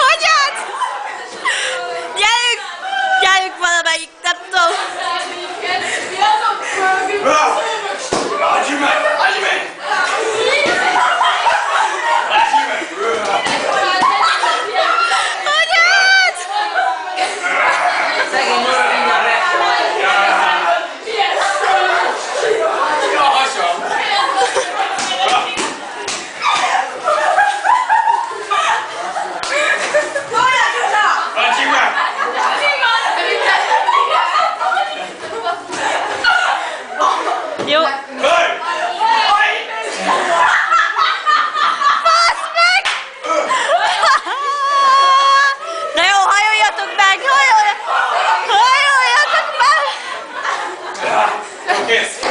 Hogyan? Gyerünk! Gyerünk valamelyik, nem tudom. Jó. Basz meg! Na jó, hajoljatok meg! Hajoljatok meg! Kész!